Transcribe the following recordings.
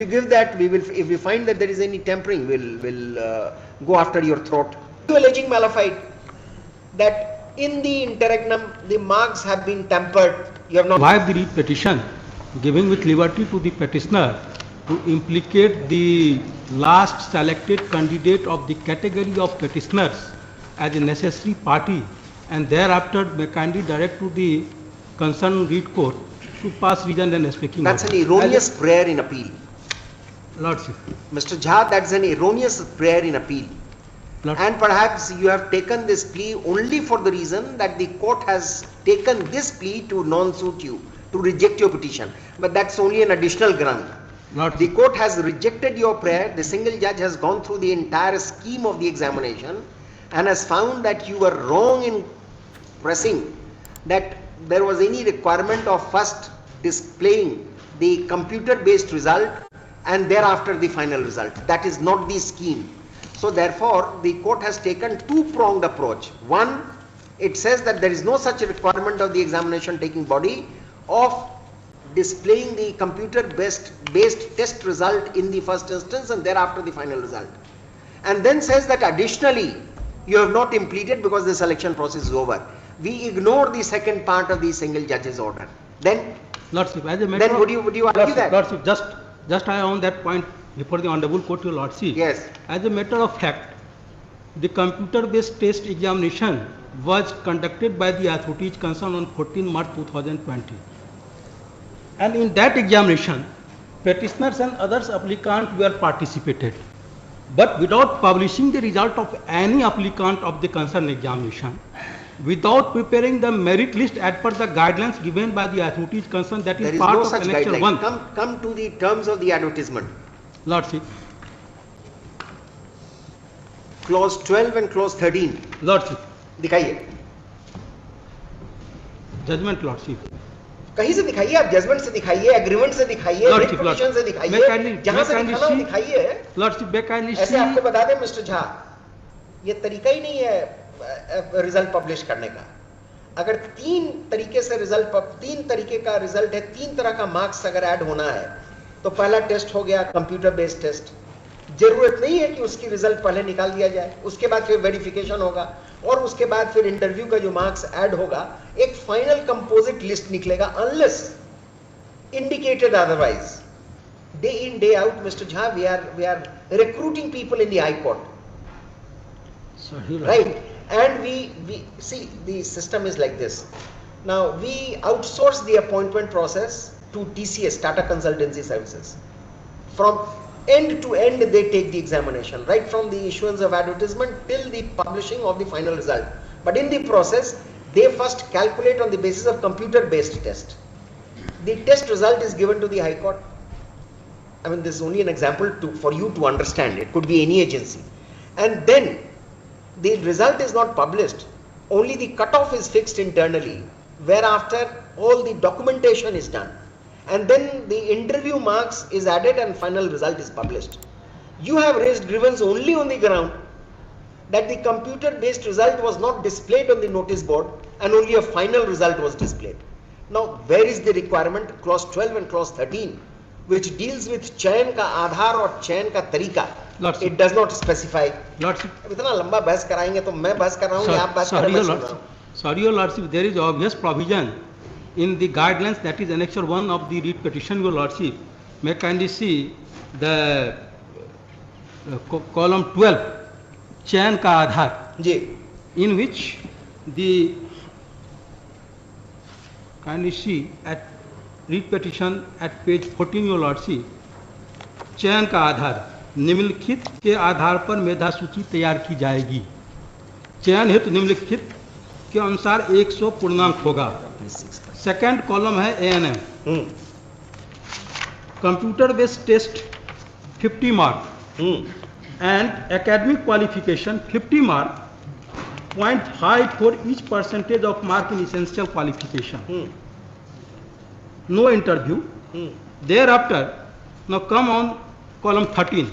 you give that, we will, if we find that there is any tampering, we'll go after your throat. You alleging malified that in the interregnum the marks have been tampered. You have not. Why the read petition, giving with liberty to the petitioner to implicate the last selected candidate of the category of petitioners as a necessary party, and thereafter may kindly direct to the concerned read court to pass reasoned and speaking. That's an erroneous prayer in appeal. Lordship. Mr. Jha, that's an erroneous prayer in appeal. Lordship. And perhaps you have taken this plea only for the reason that the court has taken this plea to non-suit you, to reject your petition. But that's only an additional ground. Lordship. The court has rejected your prayer. The single judge has gone through the entire scheme of the examination and has found that you were wrong in pressing that there was any requirement of first displaying the computer-based result and thereafter the final result. That is not the scheme. So therefore, the court has taken two-pronged approach. One, it says that there is no such requirement of the examination taking body of displaying the computer-based test result in the first instance and thereafter the final result. And then says that additionally, you have not impleted because the selection process is over. We ignore the second part of the single judge's order. Then, Lordship, as a matter then would you argue Lordship, that? Lordship, just I on that point before the Honorable Court, Your Lordship. Yes. As a matter of fact, the computer-based test examination was conducted by the authorities concerned on 14 March 2020. And in that examination, petitioners and others applicants were participated. But without publishing the result of any applicant of the concerned examination, without preparing the merit list as per the guidelines given by the authorities concerned, that There is is part no of such Annexure guideline. 1. Come to the terms of the advertisement. Lordship. Clause 12 and clause 13. Lordship. दिखाइए. Judgment, Lordship. कहीं से दिखाइए, आप judgement से दिखाइए, agreement से दिखाइए, Lordship, petition से दिखाइए, जहां से दिखाना हो दिखाइए. Lordship, kindly ऐसे आपको बता दें मिस्टर झा, ये तरीका ही नहीं है रिजल्ट पब्लिश करने का. अगर तीन तरीके का रिजल्ट है, तीन तरह का मार्क्स अगर ऐड होना है, तो पहला टेस्ट हो गया कंप्यूटर बेस्ड टेस्ट. जरूरत नहीं है कि उसकी रिजल्ट पहले निकाल दिया जाए, उसके बाद फिर वेरिफिकेशन होगा और उसके बाद फिर इंटरव्यू का जो मार्क्स ऐड होगा, एक फाइनल कंपोजिट लिस्ट निकलेगा, unless indicated otherwise. Day in day out mister Jha, we are recruiting people in the high court, right? And we see the system is like this. Now we outsource the appointment process to TCS, Tata Consultancy Services. From end to end they take the examination, right from the issuance of advertisement till the publishing of the final result. But in the process they first calculate on the basis of computer based test. The test result is given to the High Court. I mean, this is only an example for you to understand. It could be any agency. And then the result is not published, only the cutoff is fixed internally, whereafter all the documentation is done, and then the interview marks is added and final result is published. You have raised grievance only on the ground that the computer based result was not displayed on the notice board and only a final result was displayed. Now where is the requirement? Clause 12 and clause 13, which deals with चयन का आधार और चयन का तरीका. It does not specify. Lordship. अब इतना लंबा बहस कराएंगे तो मैं बहस कर रहा हूँ या आप बहस कर रहे हैं? Sorry, Your Lordship, there is obvious provision in the guidelines, that is Annexure 1 of the read petition, Your Lordship. May kindly see the column 12, चयन का आधार, जी, in which the kindly see at read petition at page 14, Your Lordship, चयन का आधार निम्नलिखित के आधार पर मेधा सूची तैयार की जाएगी. चयन हेतु निम्नलिखित के अनुसार 100 पूर्णांक होगा. सेकंड कॉलम है ANM, computer based test 50 mark and academic qualification 50 mark, 0.5 for each percentage of mark in essential qualification. No interview. Thereafter, now come on column 13,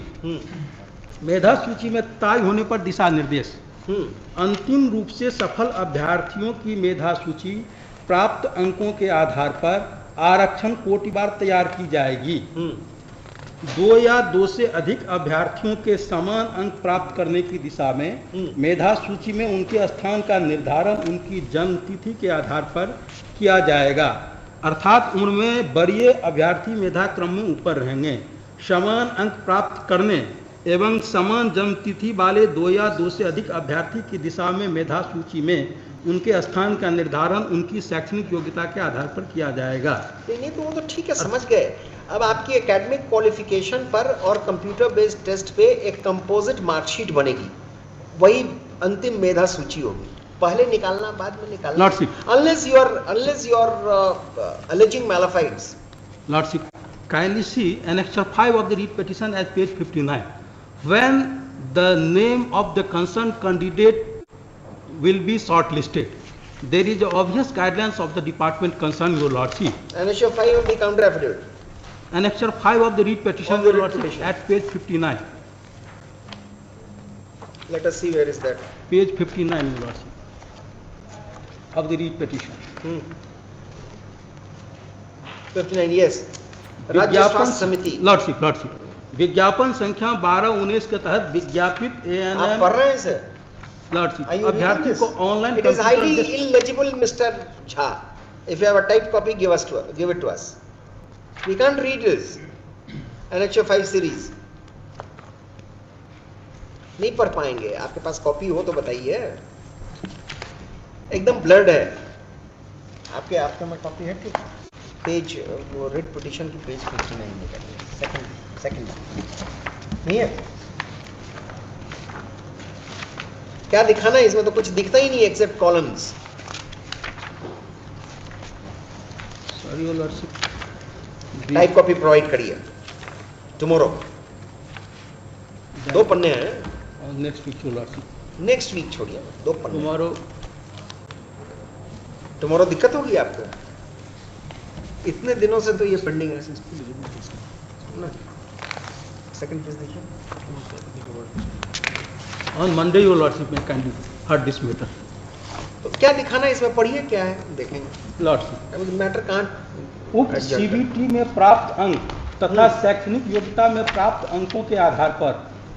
मेधा सूची में तय होने पर दिशा निर्देश. अंतिम रूप से सफल अभ्यर्थियों की मेधा सूची प्राप्त अंकों के आधार पर आरक्षण कोटिवार तैयार की जाएगी. 2 या 2 से अधिक अभ्यर्थियों के समान अंक प्राप्त करने की दिशा में मेधा सूची में उनके स्थान का निर्धारण उनकी जन्म तिथि के आधार पर किया जाएगा। अर्थात उनमें वरीय अभ्यर्थी मेधा क्रम में ऊपर रहेंगे। समान अंक प्राप्त करने एवं समान जन्म तिथि वाले 2 या 2 से अधिक अभ्यर्थी की दिशा में मेधा सूची में उनके स्थान का निर्धारण उनकी शैक्षणिक योग्यता के आधार पर किया जाएगा। नहीं तो वो तो ठीक है, समझ गए। अब आपकी एकेडमिक क्वालिफिकेशन पर और कंप्यूटर बेस्ड टेस्ट पे एक कंपोजिट मार्कशीट बनेगी, वही अंतिम मेधा सूची होगी। पहले निकालना बाद में निकालना, unless you are alleging malafide. Lordship, kindly see Annexure 5 of the writ petition as page 59. When the name of the concerned candidate will be shortlisted, there is obvious guidelines of the department concerned, Your Lordship. Annexure 5 of the counter affidavit. Annexure 5 of the writ petition, Your Lordship, at page 59. Let us see where is that. Page 59, Your Lordship, of the writ petition. 59, yes. राज्य स्वास्थ्य समिति। Lordship, विज्ञापन संख्या 12-19 के तहत विज्ञापित ANM। आप पढ़ रहे हैं सर? लॉर्डशिप, अभ्यर्थी को online. It is highly illegible, Mr. Jha. If you have a typed copy, give it to us. We can't read this. Annexure 5 series. नहीं पढ़ पाएंगे। आपके पास कॉपी हो तो बताइए। एकदम ब्लर्ड है। आपके में कॉपी है ठीक? पेज वो रिट पिटीशन की पेज 59 निकालिए। सेकंड नहीं है। क्या दिखाना है इसमें? तो कुछ दिखता ही नहीं except columns. Sorry your lordship, type copy provide करिए टुमारो। 2 पन्ने हैं। Next week your lordship. Next week छोड़िए, 2 पन्ने। टुमारो दिक्कत होगी आपको? इतने दिनों से तो ये पेंडिंग है। सेकंड पेज देखिए। ऑन मंडे योर लॉर्डशिप में काइंडली हर्ड दिस मैटर। तो क्या दिखाना है इसमें? पढ़िए क्या है, देखेंगे। लॉर्डशिप, मैटर कांट उक्त CBT में प्राप्त अंक तथा शैक्षणिक योग्यता में प्राप्त अंकों के आधार पर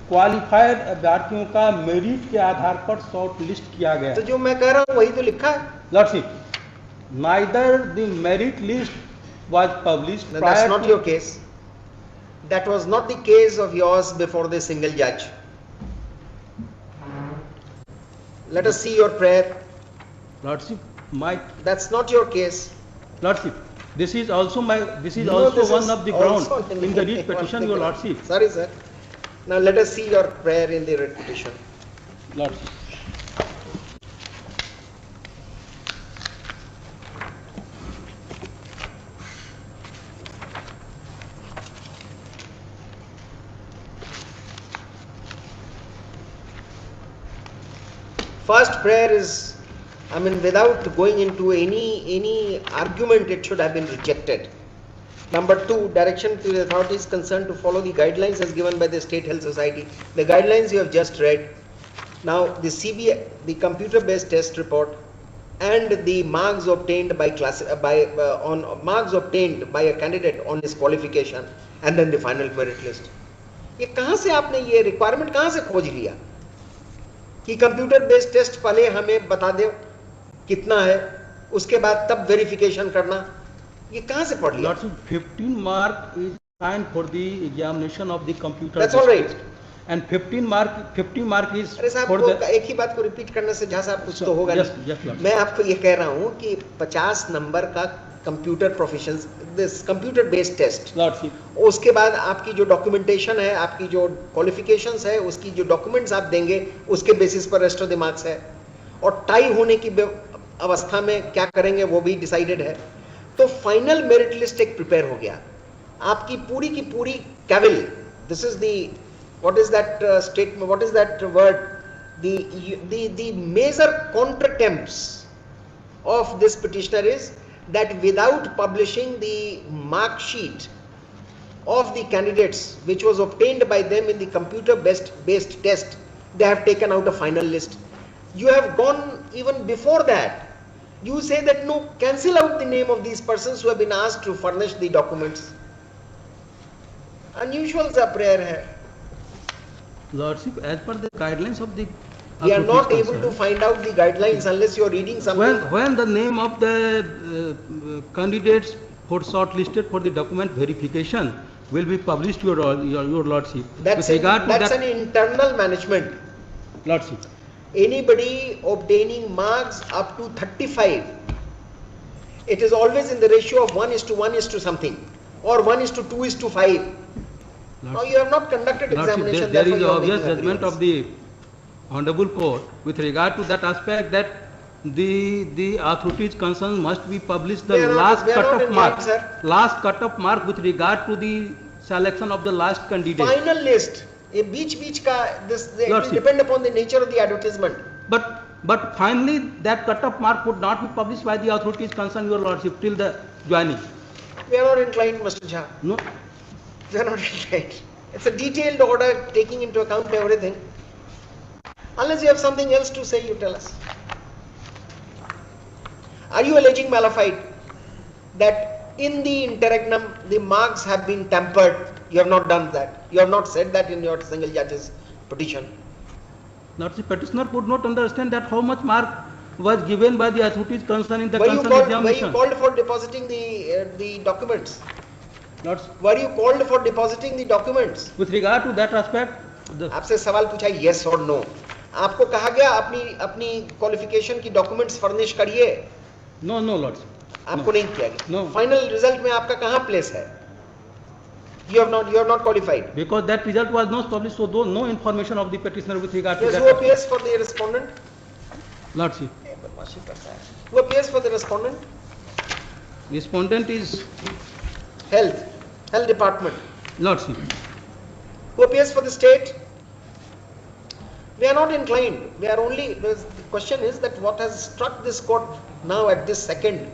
क्वालिफाइड अभ्यर्थियों का मेरिट के आधार पर शॉर्ट लिस्ट किया गया। तो जो मैं कह रहा हूँ वही तो लिखा है। Lordship, neither the merit list was published prior. That's not your case. That was not the case of yours before the single judge. Let us see your prayer. Lordship, that's not your case. Lordship, this is also one of the ground in the writ petition, your Lordship. Sorry, sir. Now let us see your prayer in the writ petition. Lordship. First prayer is, without going into any argument, it should have been rejected. Number 2, direction to the authorities concerned to follow the guidelines as given by the State Health Society. The guidelines you have just read. Now the computer-based test report and the marks obtained by marks obtained by a candidate on his qualification, and then the final merit list. ये कहाँ से आपने ये requirement कहाँ से खोज लिया कि कंप्यूटर बेस्ड टेस्ट पहले हमें बता दो कितना है, उसके बाद तब वेरिफिकेशन करना? ये कहां से पढ़ लिया? 15 mark is assigned for the examination of the computer. That's all right. And 15 mark is अरे साहब, एक ही बात को रिपीट करने से जहाँ साहब कुछ तो होगा नहीं। मैं आपको ये कह रहा हूँ कि 50 नंबर का computer proficiency, this computer based test, उसके बाद आपकी जो डॉक्यूमेंटेशन है, आपकी जो क्वालिफिकेशंस है, उसकी जो डॉक्यूमेंट्स आप देंगे, उसके बेसिस पर रेस्ट ऑफ द मार्क्स है। और टाई होने की अवस्था में क्या करेंगे वो भी डिसाइडेड है। तो फाइनल मेरिट लिस्ट एक प्रिपेयर हो गया, आपकी पूरी की पूरी cavil. This is the what is that statement, what is that word, the major contretemps of this petitioner is that without publishing the mark sheet of the candidates which was obtained by them in the computer based test, they have taken out a final list. You have gone even before that. You say that no, cancel out the name of these persons who have been asked to furnish the documents. Unusual सा prayer है. Lordship, as per the guidelines of the We are not authorities able to concerned, find out the guidelines unless you are reading something. when the name of the candidates for shortlisted for the document verification will be published, your Lordship. That's With regard to that's that, an internal management. Lordship. Anybody obtaining marks up to 35, it is always in the ratio of 1:1 is to something, or 1:2 is to 5. Now you have not conducted Lordship, examination. there therefore is you are obvious making judgment of agreements. the Honorable Court with regard to that aspect, that the authorities concerned must be published the We are last not cut-off inclined, mark, sir. last cut-off mark with regard to the selection of the last candidate. Final list. ये बीच का this it will Lordship. depend upon the nature of the advertisement. But finally, that cut-off mark would not be published by the authorities concerned, your Lordship, till the joining. We are not inclined, Mr. Jha. No, We are not inclined. It's a detailed order taking into account everything. Unless you have something else to say, you tell us. Are you alleging malafide that in the interregnum the marks have been tampered? You have not done that. You have not said that in your single judge's petition. Lordship, petitioner could not understand that how much mark was given by the authorities concerned in the Were you concerned examination. called for depositing the documents? Lordship, Were you called for depositing the documents? with regard to that aspect, आपसे सवाल पूछा yes or no. आपको कहा गया अपनी qualification की documents furnish करिए. no, Lordship. आपको नहीं किया गया. No. फाइनल रिजल्ट में आपका कहाँ प्लेस है? You have not qualified. Because that result was not published, so no information of the petitioner with regard to Yes, that who aspect. appears for the respondent? Lordship, Who appears for the respondent? respondent is Health department. Lordship. Who appears for the state? We are not inclined. We are only, the question is that what has struck this court now at this second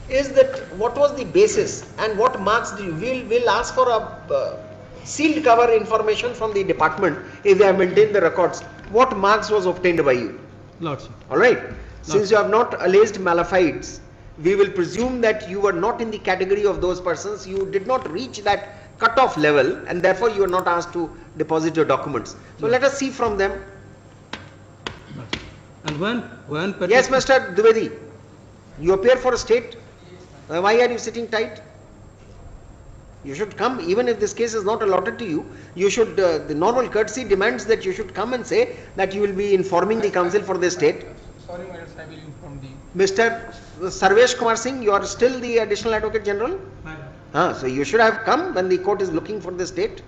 is that what was the basis and what marks we'll ask for a sealed cover information from the department if they have maintained the records. What marks was obtained by you? Lordship. Alright. Since you have not alleged malafides, we will presume that you were not in the category of those persons. You did not reach that cut-off level and therefore you are not asked to deposit your documents. So let us see from them. And when Yes, Mr. Dwivedi, you appear for a state. Why are you sitting tight? You should come, even if this case is not allotted to you. You should, the normal courtesy demands that you should come and say that you will be informing the council for the state. Sorry, my lords, I will inform the. Mr. Sarvesh Kumar Singh, you are still the Additional Advocate General? So you should have come when the court is looking for the state.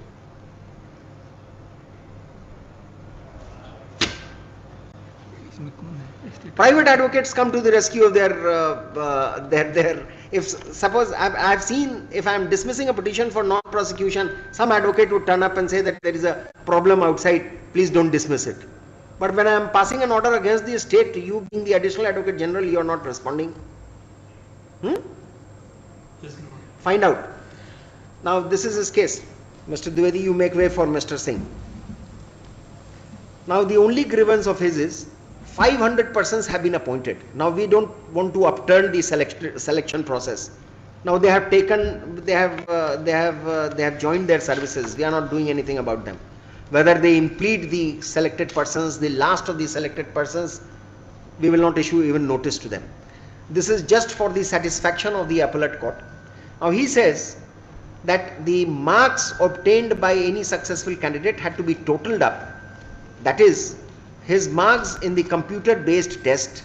Private advocates come to the rescue of their if suppose I've seen, if I'm dismissing a petition for non-prosecution, some advocate would turn up and say that there is a problem outside, please don't dismiss it. But when I'm passing an order against the state, you being the Additional Advocate General, you are not responding. Find out. Now this is his case. Mr. Dwivedi, you make way for Mr. Singh. Now the only grievance of his is 500 persons have been appointed. Now we don't want to upturn the selection process. Now they have taken, they have joined their services. We are not doing anything about them. Whether they impede the selected persons, the last of the selected persons, we will not issue even notice to them. This is just for the satisfaction of the appellate court. Now he says that the marks obtained by any successful candidate had to be totaled up. That is, his marks in the computer based test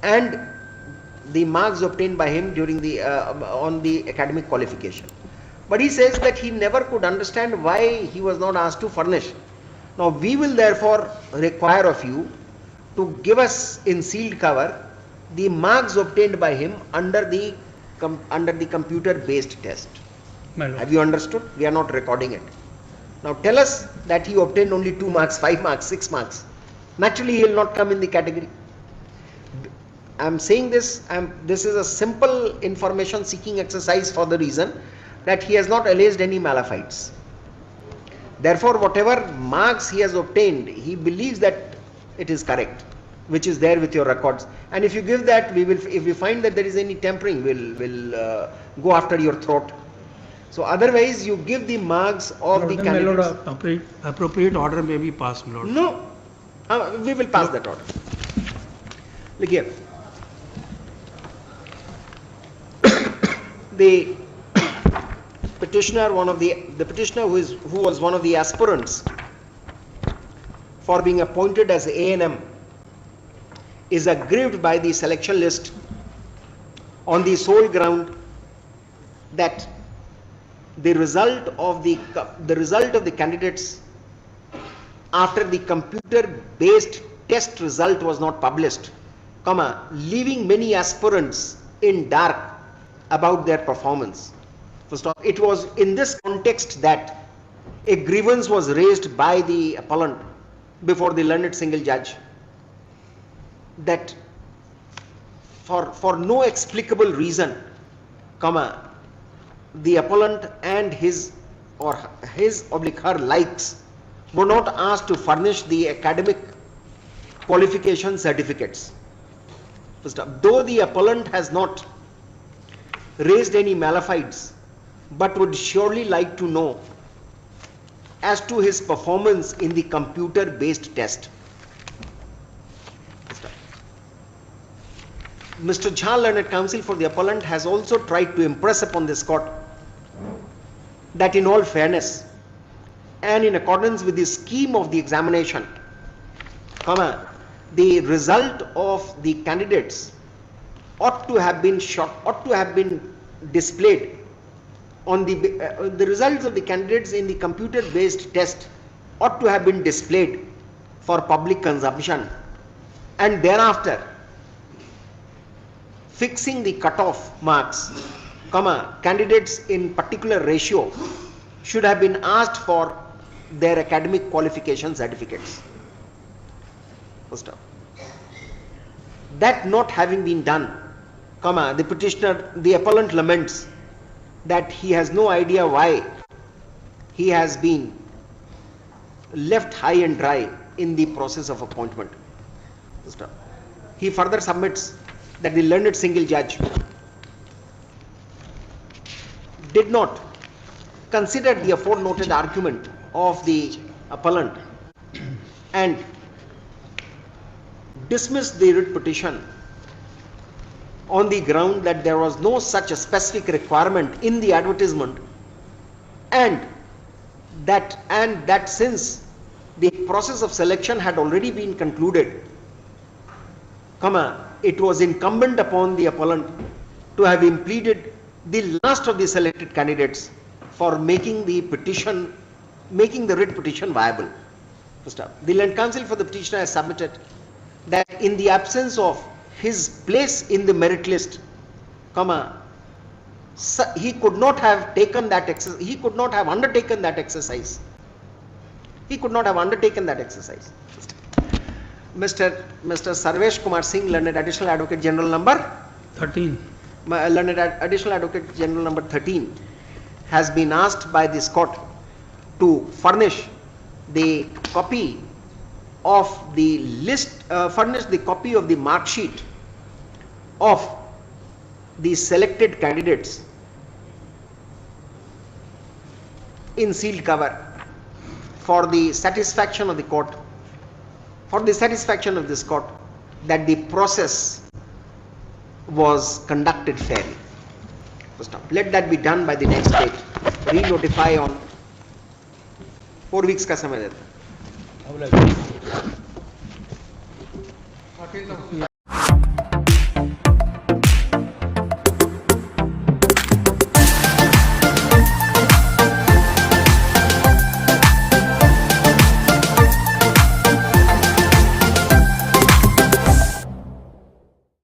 and the marks obtained by him during the on the academic qualification. But he says that he never could understand why he was not asked to furnish. Now we will therefore require of you to give us in sealed cover the marks obtained by him under the computer based test. Have you understood? We are not recording it. Now tell us that he obtained only 2 marks, 5 marks, 6 marks. Naturally he will not come in the category. I am saying this, this is a simple information seeking exercise for the reason that he has not alleged any malafides. Therefore whatever marks he has obtained, he believes that it is correct, which is there with your records. And if you give that, we will, if we find that there is any tampering, we'll go after your throat. So otherwise you give the marks of the candidates. Appropriate order may be passed, Lord. No, we will pass that order. Look here. The petitioner, the petitioner who was one of the aspirants for being appointed as A&M, is aggrieved by the selection list on the sole ground that the result of the candidates after the computer based test result was not published, leaving many aspirants in dark about their performance. First off, it was in this context that a grievance was raised by the appellant before the learned single judge, that for no explicable reason, the appellant and his or her likes were not asked to furnish the academic qualification certificates. First off, though the appellant has not raised any malefides, but would surely like to know as to his performance in the computer based test. Mr. Jha, learned counsel for the appellant, has also tried to impress upon this court that in all fairness and in accordance with the scheme of the examination, the result of the candidates ought to have been displayed on the results of the candidates in the computer based test ought to have been displayed for public consumption, and thereafter fixing the cutoff marks, candidates in particular ratio should have been asked for their academic qualification certificates. First up, that not having been done, the appellant laments that he has no idea why he has been left high and dry in the process of appointment. He further submits that the learned single judge did not consider the aforenoted argument of the appellant and dismissed the writ petition on the ground that there was no such a specific requirement in the advertisement, and that since the process of selection had already been concluded, it was incumbent upon the appellant to have impleaded the last of the selected candidates for making the writ petition viable. First up, the learned counsel for the petitioner has submitted that in the absence of his place in the merit list, he could not have taken that exercise. He could not have undertaken that exercise. Mr. Sarvesh Kumar Singh, learned additional advocate general number 13. Learned additional advocate general number 13, has been asked by this court to furnish the copy of the list, furnish the copy of the mark sheet of the selected candidates in sealed cover for the satisfaction of the court, this court, that the process was conducted fairly. First up, let that be done by the next date. Re-notify on 4 weeks का समय देता है. What is the